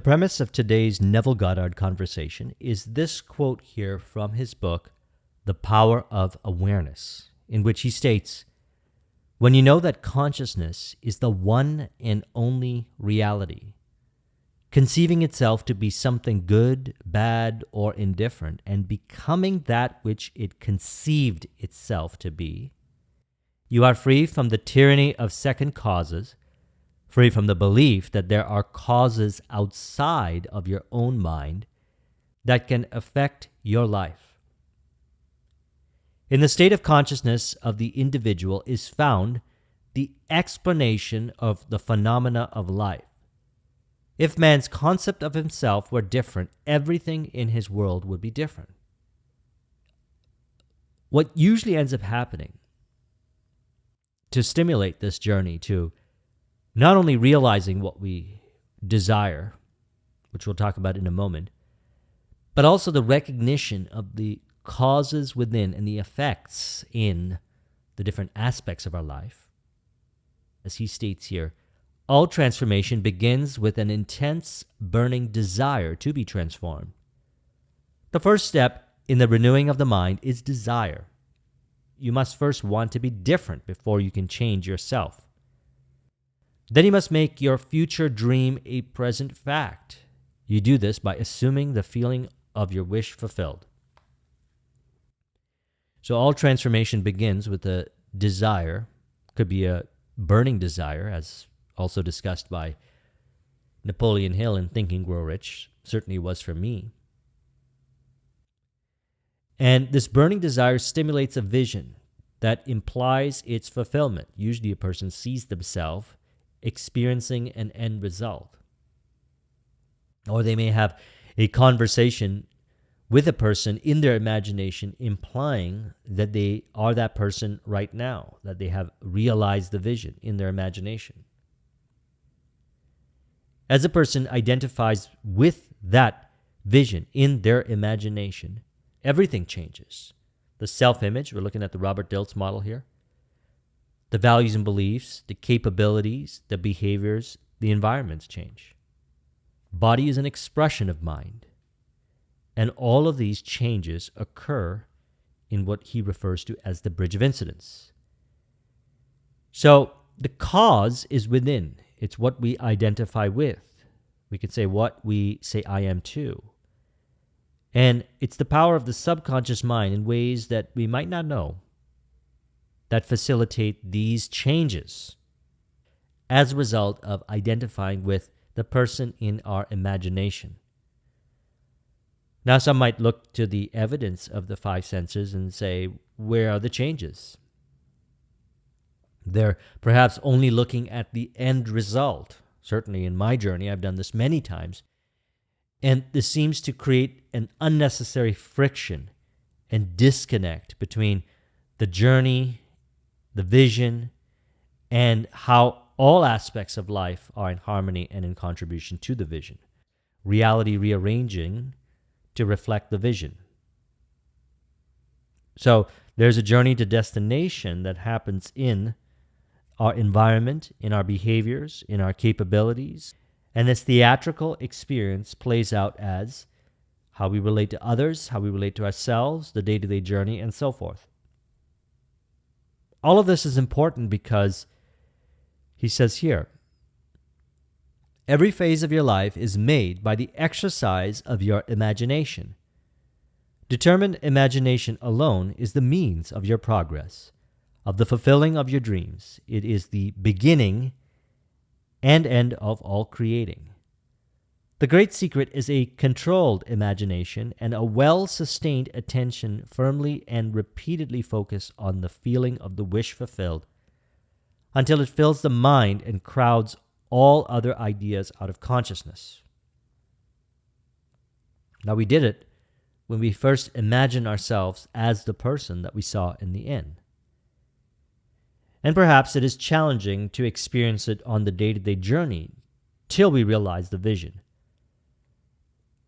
The premise of today's Neville Goddard conversation is this quote here from his book, The Power of Awareness, in which he states, "When you know that consciousness is the one and only reality, conceiving itself to be something good, bad, or indifferent, and becoming that which it conceived itself to be, you are free from the tyranny of second causes, free from the belief that there are causes outside of your own mind that can affect your life. In the state of consciousness of the individual is found the explanation of the phenomena of life. If man's concept of himself were different, everything in his world would be different." What usually ends up happening to stimulate this journey to not only realizing what we desire, which we'll talk about in a moment, but also the recognition of the causes within and the effects in the different aspects of our life. As he states here, all transformation begins with an intense, burning desire to be transformed. The first step in the renewing of the mind is desire. You must first want to be different before you can change yourself. Then you must make your future dream a present fact. You do this by assuming the feeling of your wish fulfilled. So all transformation begins with a desire. Could be a burning desire, as also discussed by Napoleon Hill in Think and Grow Rich. Certainly was for me. And this burning desire stimulates a vision that implies its fulfillment. Usually a person sees themselves experiencing an end result. Or they may have a conversation with a person in their imagination implying that they are that person right now, that they have realized the vision in their imagination. As a person identifies with that vision in their imagination, everything changes. The self-image, we're looking at the Robert Dilts model here, the values and beliefs, the capabilities, the behaviors, the environments change. Body is an expression of mind. And all of these changes occur in what he refers to as the bridge of incidence. So the cause is within. It's what we identify with. We could say what we say I am too. And it's the power of the subconscious mind in ways that we might not know that facilitate these changes as a result of identifying with the person in our imagination. Now, some might look to the evidence of the five senses and say, where are the changes? They're perhaps only looking at the end result. Certainly in my journey, I've done this many times. And this seems to create an unnecessary friction and disconnect between the journey, the vision, and how all aspects of life are in harmony and in contribution to the vision. Reality rearranging to reflect the vision. So there's a journey to destination that happens in our environment, in our behaviors, in our capabilities, and this theatrical experience plays out as how we relate to others, how we relate to ourselves, the day-to-day journey, and so forth. All of this is important because he says here, every phase of your life is made by the exercise of your imagination. Determined imagination alone is the means of your progress, of the fulfilling of your dreams. It is the beginning and end of all creating. The great secret is a controlled imagination and a well-sustained attention firmly and repeatedly focused on the feeling of the wish fulfilled until it fills the mind and crowds all other ideas out of consciousness. Now, we did it when we first imagined ourselves as the person that we saw in the end. And perhaps it is challenging to experience it on the day-to-day journey till we realize the vision.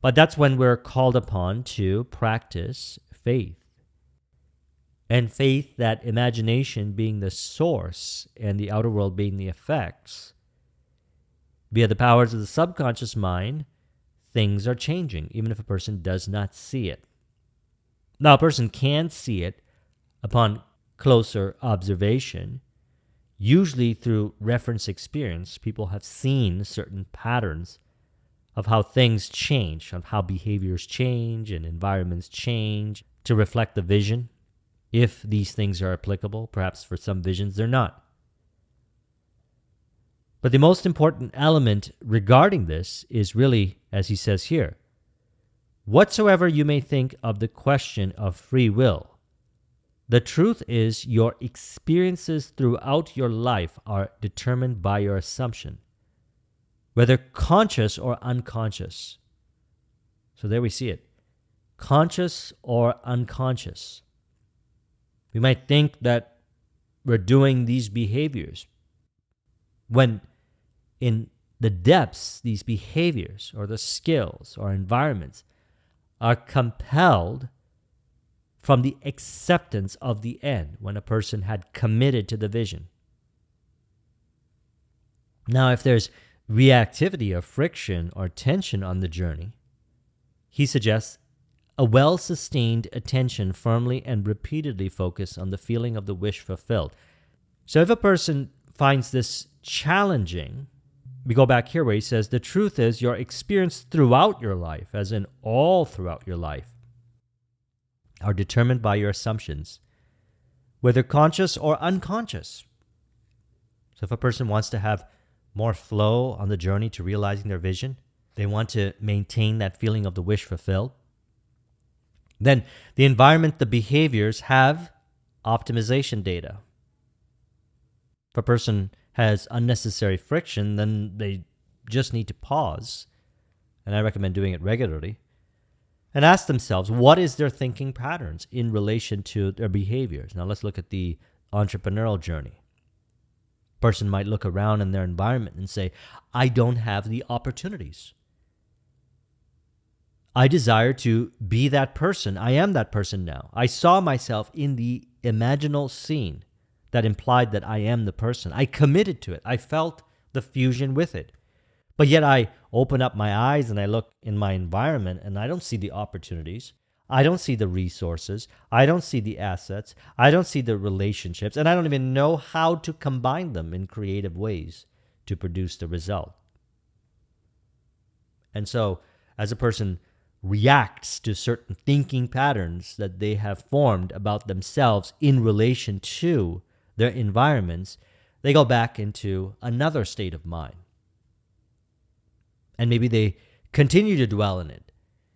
But that's when we're called upon to practice faith. And faith, that imagination being the source and the outer world being the effects, via the powers of the subconscious mind, things are changing, even if a person does not see it. Now, a person can see it upon closer observation. Usually through reference experience, people have seen certain patterns of how things change, of how behaviors change and environments change to reflect the vision. If these things are applicable, perhaps for some visions they're not. But the most important element regarding this is really, as he says here, whatsoever you may think of the question of free will, the truth is your experiences throughout your life are determined by your assumption, whether conscious or unconscious. So there we see it. Conscious or unconscious. We might think that we're doing these behaviors when in the depths, these behaviors or the skills or environments are compelled from the acceptance of the end when a person had committed to the vision. Now, if there's reactivity or friction or tension on the journey, he suggests a well-sustained attention firmly and repeatedly focus on the feeling of the wish fulfilled. So if a person finds this challenging, we go back here where he says, the truth is your experience throughout your life, as in all throughout your life, are determined by your assumptions, whether conscious or unconscious. So if a person wants to have more flow on the journey to realizing their vision, they want to maintain that feeling of the wish fulfilled, then the environment, the behaviors have optimization data. If a person has unnecessary friction, then they just need to pause, and I recommend doing it regularly, and ask themselves, what is their thinking patterns in relation to their behaviors? Now let's look at the entrepreneurial journey. A person might look around in their environment and say, I don't have the opportunities. I desire to be that person. I am that person now. I saw myself in the imaginal scene that implied that I am the person. I committed to it. I felt the fusion with it. But yet I open up my eyes and I look in my environment and I don't see the opportunities. I don't see the resources. I don't see the assets. I don't see the relationships. And I don't even know how to combine them in creative ways to produce the result. And so as a person reacts to certain thinking patterns that they have formed about themselves in relation to their environments, they go back into another state of mind. And maybe they continue to dwell in it,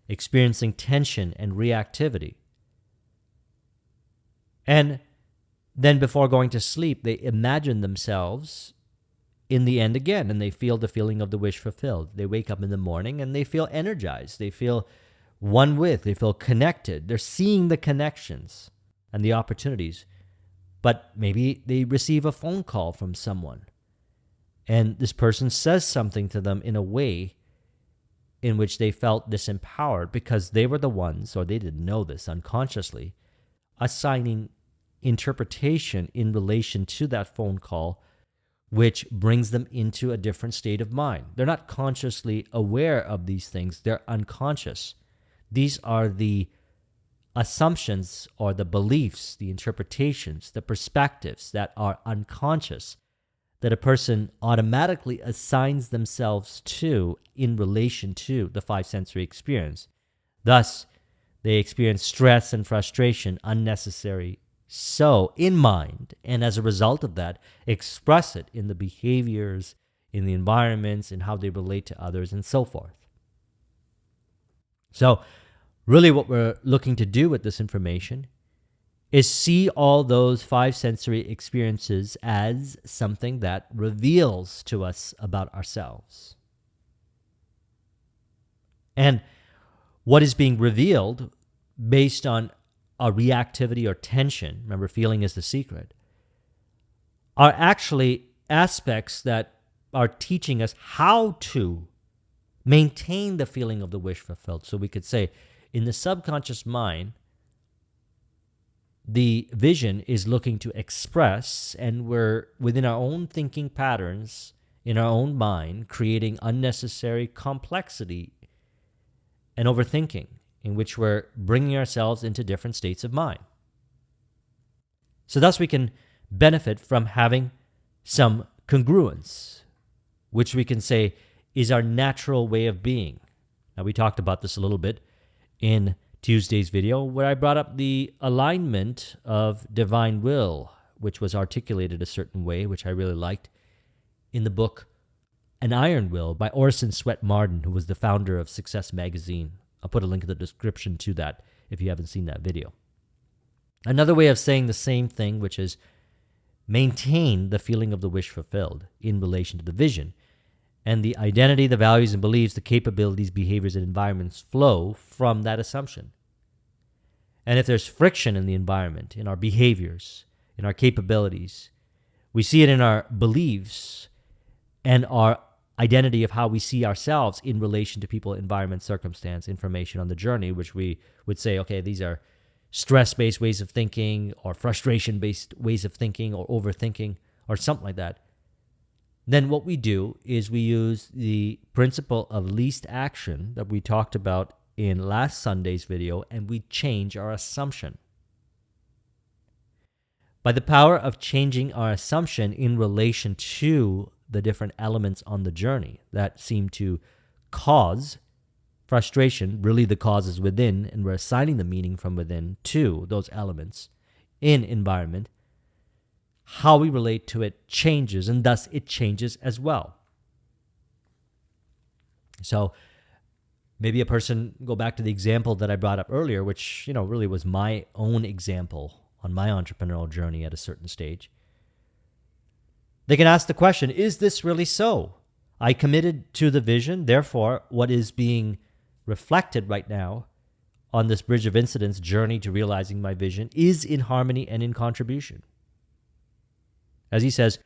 experiencing tension and reactivity. And then before going to sleep, they imagine themselves in the end again, and they feel the feeling of the wish fulfilled. They wake up in the morning and they feel energized. They feel one with, they feel connected. They're seeing the connections and the opportunities. But maybe they receive a phone call from someone, and this person says something to them in a way in which they felt disempowered because they were the ones, or they didn't know this unconsciously, assigning interpretation in relation to that phone call, which brings them into a different state of mind. They're not consciously aware of these things. They're unconscious. These are the assumptions or the beliefs, the interpretations, the perspectives that are unconscious, that a person automatically assigns themselves to in relation to the five sensory experience. Thus, they experience stress and frustration unnecessary so in mind, and as a result of that, express it in the behaviors, in the environments, in how they relate to others, and so forth. So, really what we're looking to do with this information is see all those five sensory experiences as something that reveals to us about ourselves. And what is being revealed based on a reactivity or tension, remember feeling is the secret, are actually aspects that are teaching us how to maintain the feeling of the wish fulfilled. So we could say, in the subconscious mind, the vision is looking to express, and we're within our own thinking patterns, in our own mind, creating unnecessary complexity and overthinking, in which we're bringing ourselves into different states of mind. So thus we can benefit from having some congruence, which we can say is our natural way of being. Now, we talked about this a little bit in Tuesday's video, where I brought up the alignment of divine will, which was articulated a certain way, which I really liked, in the book An Iron Will by Orson Swett Marden, who was the founder of Success Magazine. I'll put a link in the description to that if you haven't seen that video. Another way of saying the same thing, which is maintain the feeling of the wish fulfilled in relation to the vision, and the identity, the values and beliefs, the capabilities, behaviors, and environments flow from that assumption. And if there's friction in the environment, in our behaviors, in our capabilities, we see it in our beliefs and our identity of how we see ourselves in relation to people, environment, circumstance, information on the journey, which we would say, okay, these are stress-based ways of thinking or frustration-based ways of thinking or overthinking or something like that. Then what we do is we use the principle of least action that we talked about in last Sunday's video, and we change our assumption. By the power of changing our assumption in relation to the different elements on the journey that seem to cause frustration, really the cause is within, and we're assigning the meaning from within to those elements in environment, how we relate to it changes, and thus it changes as well. So maybe a person, go back to the example that I brought up earlier, which, really was my own example on my entrepreneurial journey at a certain stage. They can ask the question, is this really so? I committed to the vision, therefore what is being reflected right now on this Bridge of Incidence journey to realizing my vision is in harmony and in contribution. As he says,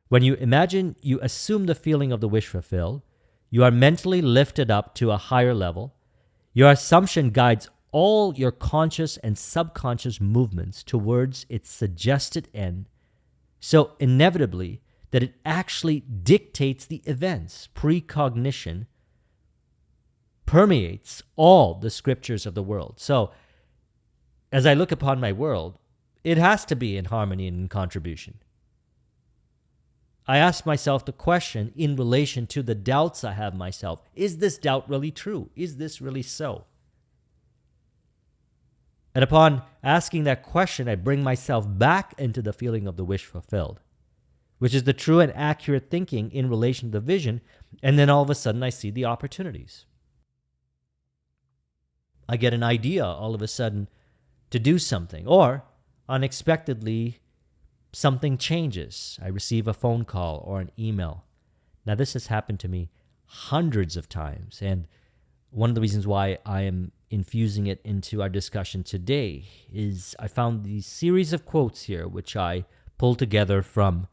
when you imagine you assume the feeling of the wish fulfilled, you are mentally lifted up to a higher level. Your assumption guides all your conscious and subconscious movements towards its suggested end, so inevitably that it actually dictates the events. Precognition permeates all the scriptures of the world. So as I look upon my world, it has to be in harmony and in contribution. I ask myself the question in relation to the doubts I have myself. Is this doubt really true? Is this really so? And upon asking that question, I bring myself back into the feeling of the wish fulfilled, which is the true and accurate thinking in relation to the vision, and then all of a sudden I see the opportunities. I get an idea all of a sudden to do something, or unexpectedly something changes. I receive a phone call or an email. Now, this has happened to me hundreds of times, and one of the reasons why I am infusing it into our discussion today is I found these series of quotes here, which I pulled together from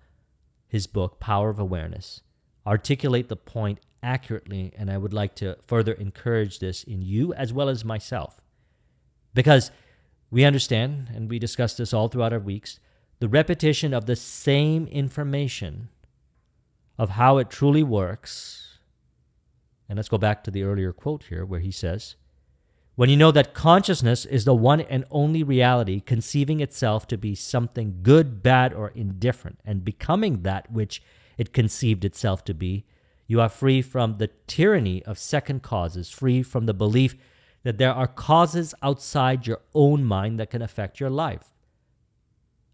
his book, Power of Awareness, articulate the point accurately, and I would like to further encourage this in you as well as myself. Because we understand, and we discuss this all throughout our weeks, the repetition of the same information of how it truly works. And let's go back to the earlier quote here where he says, when you know that consciousness is the one and only reality, conceiving itself to be something good, bad, or indifferent, and becoming that which it conceived itself to be, you are free from the tyranny of second causes, free from the belief that there are causes outside your own mind that can affect your life.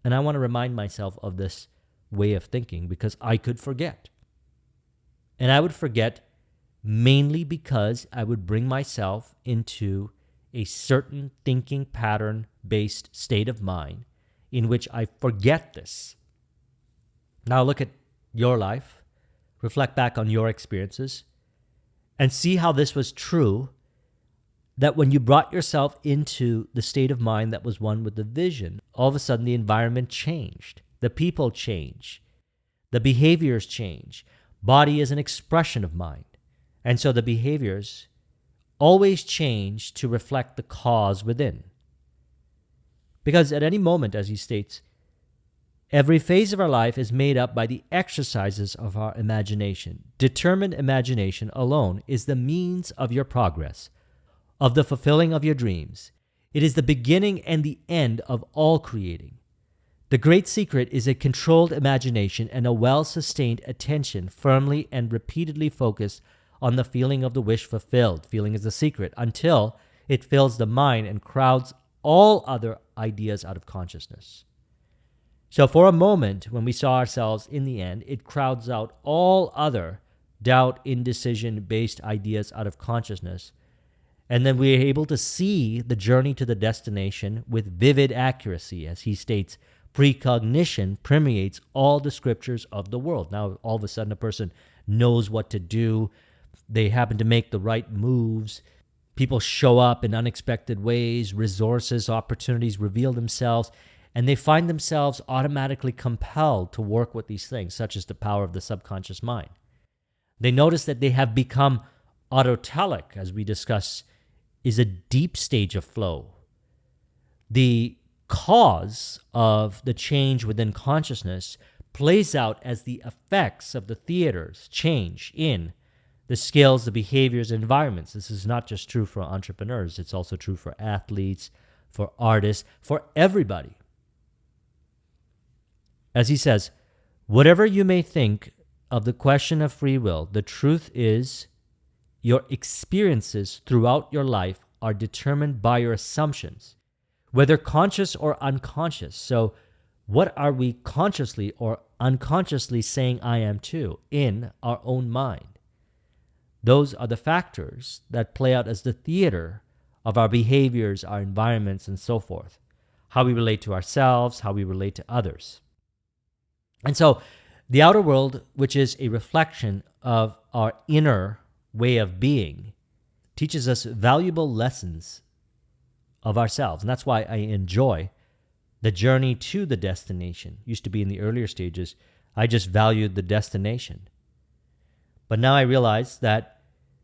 And I want to remind myself of this way of thinking because I could forget. And I would forget mainly because I would bring myself into a certain thinking pattern-based state of mind in which I forget this. Now look at your life, reflect back on your experiences, and see how this was true, that when you brought yourself into the state of mind that was one with the vision, all of a sudden the environment changed, the people change, the behaviors change. Body is an expression of mind. And so the behaviors always change to reflect the cause within. Because at any moment, as he states, every phase of our life is made up by the exercises of our imagination. Determined imagination alone is the means of your progress. of the fulfilling of your dreams. It is the beginning and the end of all creating. The great secret is a controlled imagination and a well-sustained attention, firmly and repeatedly focused on the feeling of the wish fulfilled. Feeling is the secret until it fills the mind and crowds all other ideas out of consciousness. So for a moment, when we saw ourselves in the end, it crowds out all other doubt, indecision-based ideas out of consciousness. And then we are able to see the journey to the destination with vivid accuracy. As he states, precognition permeates all the scriptures of the world. Now, all of a sudden, a person knows what to do. They happen to make the right moves. People show up in unexpected ways. Resources, opportunities reveal themselves. And they find themselves automatically compelled to work with these things, such as the power of the subconscious mind. They notice that they have become autotelic, as we discuss, is a deep stage of flow. The cause of the change within consciousness plays out as the effects of the theater's change in the skills, the behaviors, and environments. This is not just true for entrepreneurs. It's also true for athletes, for artists, for everybody. As he says, whatever you may think of the question of free will, the truth is your experiences throughout your life are determined by your assumptions, whether conscious or unconscious. So what are we consciously or unconsciously saying I am to in our own mind? Those are the factors that play out as the theater of our behaviors, our environments, and so forth. How we relate to ourselves, how we relate to others. And so the outer world, which is a reflection of our inner way of being, teaches us valuable lessons of ourselves. And that's why I enjoy the journey to the destination. Used to be in the earlier stages, I just valued the destination. But now I realize that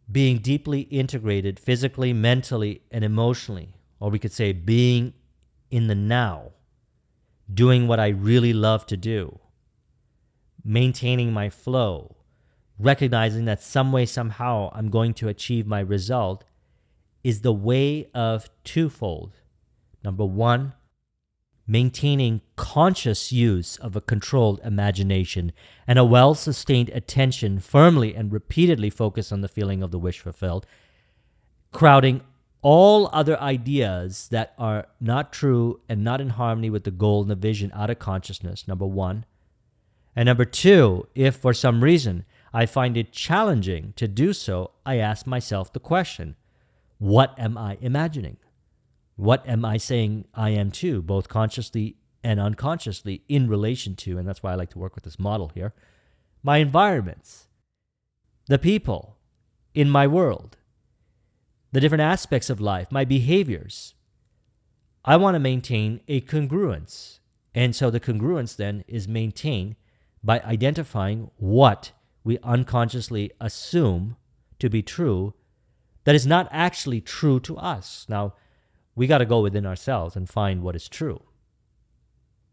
being deeply integrated physically, mentally, and emotionally, or we could say being in the now, doing what I really love to do, maintaining my flow, recognizing that some way, somehow, I'm going to achieve my result, is the way of twofold. Number one, maintaining conscious use of a controlled imagination and a well-sustained attention firmly and repeatedly focused on the feeling of the wish fulfilled, crowding all other ideas that are not true and not in harmony with the goal and the vision out of consciousness, number one. And number two, if for some reason I find it challenging to do so, I ask myself the question, what am I imagining? What am I saying I am to, both consciously and unconsciously, in relation to, and that's why I like to work with this model here, my environments, the people in my world, the different aspects of life, my behaviors. I want to maintain a congruence. And so the congruence then is maintained by identifying what we unconsciously assume to be true that is not actually true to us. Now, we got to go within ourselves and find what is true.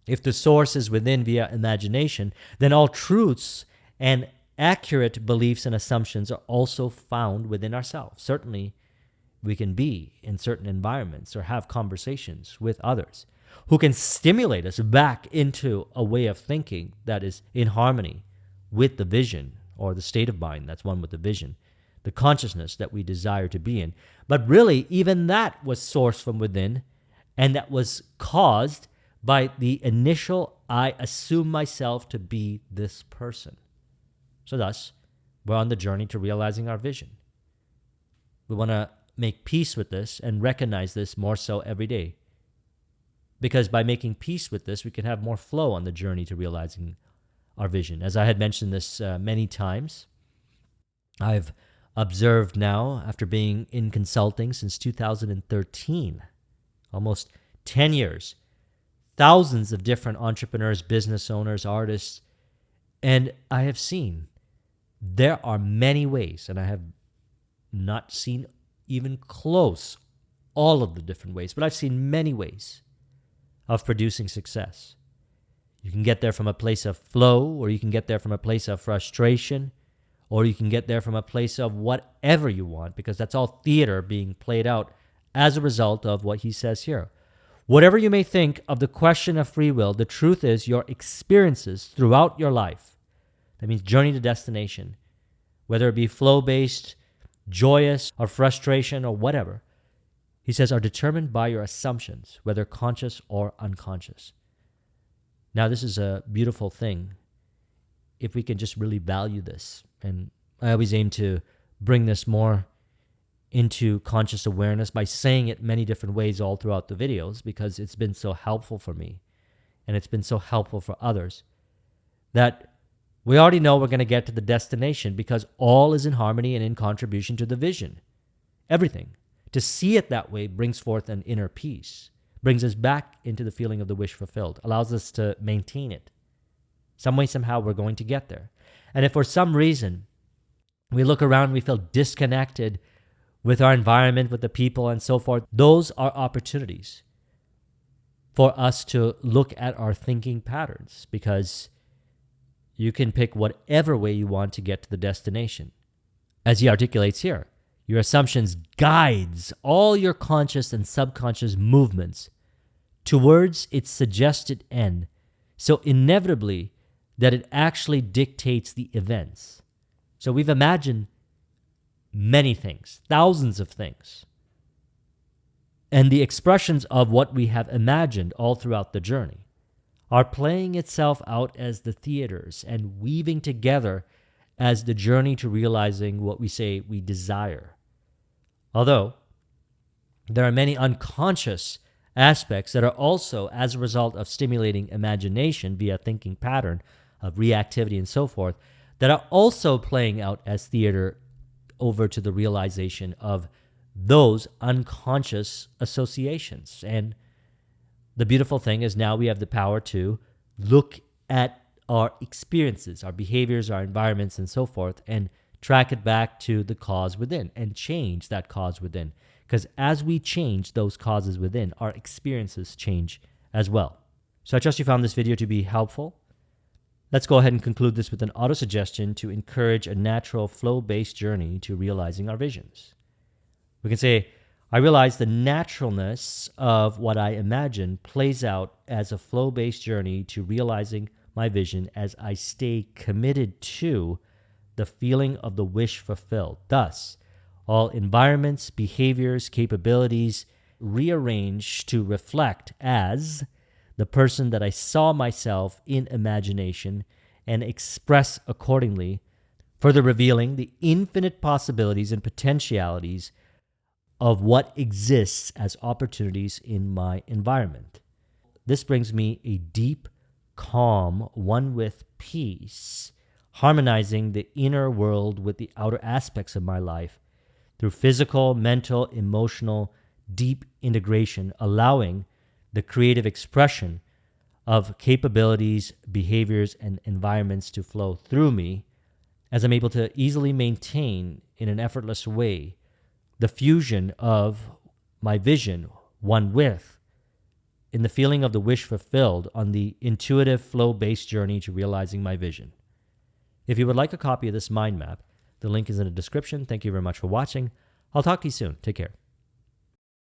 If the source is within via imagination, then all truths and accurate beliefs and assumptions are also found within ourselves. Certainly, we can be in certain environments or have conversations with others who can stimulate us back into a way of thinking that is in harmony with the vision or the state of mind that's one with the vision, the consciousness that we desire to be in. But really, even that was sourced from within, and that was caused by the initial, I assume myself to be this person. So thus, we're on the journey to realizing our vision. We want to make peace with this and recognize this more so every day. Because by making peace with this, we can have more flow on the journey to realizing our vision. As I had mentioned this many times, I've observed now, after being in consulting since 2013, almost 10 years, thousands of different entrepreneurs, business owners, artists, and I have seen there are many ways, and I have not seen even close all of the different ways, but I've seen many ways of producing success. You can get there from a place of flow, or you can get there from a place of frustration, or you can get there from a place of whatever you want, because that's all theater being played out as a result of what he says here. Whatever you may think of the question of free will, the truth is your experiences throughout your life, that means journey to destination, whether it be flow-based, joyous, or frustration, or whatever, he says, are determined by your assumptions, whether conscious or unconscious. Now, this is a beautiful thing if we can just really value this. And I always aim to bring this more into conscious awareness by saying it many different ways all throughout the videos, because it's been so helpful for me and it's been so helpful for others, that we already know we're going to get to the destination because all is in harmony and in contribution to the vision. Everything. To see it that way brings forth an inner peace, brings us back into the feeling of the wish fulfilled, allows us to maintain it. Some way, somehow, we're going to get there. And if for some reason we look around, we feel disconnected with our environment, with the people, and so forth, those are opportunities for us to look at our thinking patterns, because you can pick whatever way you want to get to the destination. As he articulates here, your assumptions guides all your conscious and subconscious movements towards its suggested end, so inevitably that it actually dictates the events. So we've imagined many things, thousands of things. And the expressions of what we have imagined all throughout the journey are playing itself out as the theaters and weaving together as the journey to realizing what we say we desire. Although there are many unconscious aspects that are also, as a result of stimulating imagination via thinking pattern of reactivity and so forth, that are also playing out as theater over to the realization of those unconscious associations. And the beautiful thing is now we have the power to look at our experiences, our behaviors, our environments, and so forth, and track it back to the cause within and change that cause within. Because as we change those causes within, our experiences change as well. So I trust you found this video to be helpful. Let's go ahead and conclude this with an auto-suggestion to encourage a natural flow-based journey to realizing our visions. We can say, I realize the naturalness of what I imagine plays out as a flow-based journey to realizing my vision as I stay committed to the feeling of the wish fulfilled. Thus, all environments, behaviors, capabilities rearrange to reflect as the person that I saw myself in imagination and express accordingly, further revealing the infinite possibilities and potentialities of what exists as opportunities in my environment. This brings me a deep, calm, one with peace, harmonizing the inner world with the outer aspects of my life through physical, mental, emotional, deep integration, allowing the creative expression of capabilities, behaviors, and environments to flow through me, as I'm able to easily maintain in an effortless way the fusion of my vision, one with, in the feeling of the wish fulfilled on the intuitive flow-based journey to realizing my vision. If you would like a copy of this mind map, the link is in the description. Thank you very much for watching. I'll talk to you soon. Take care.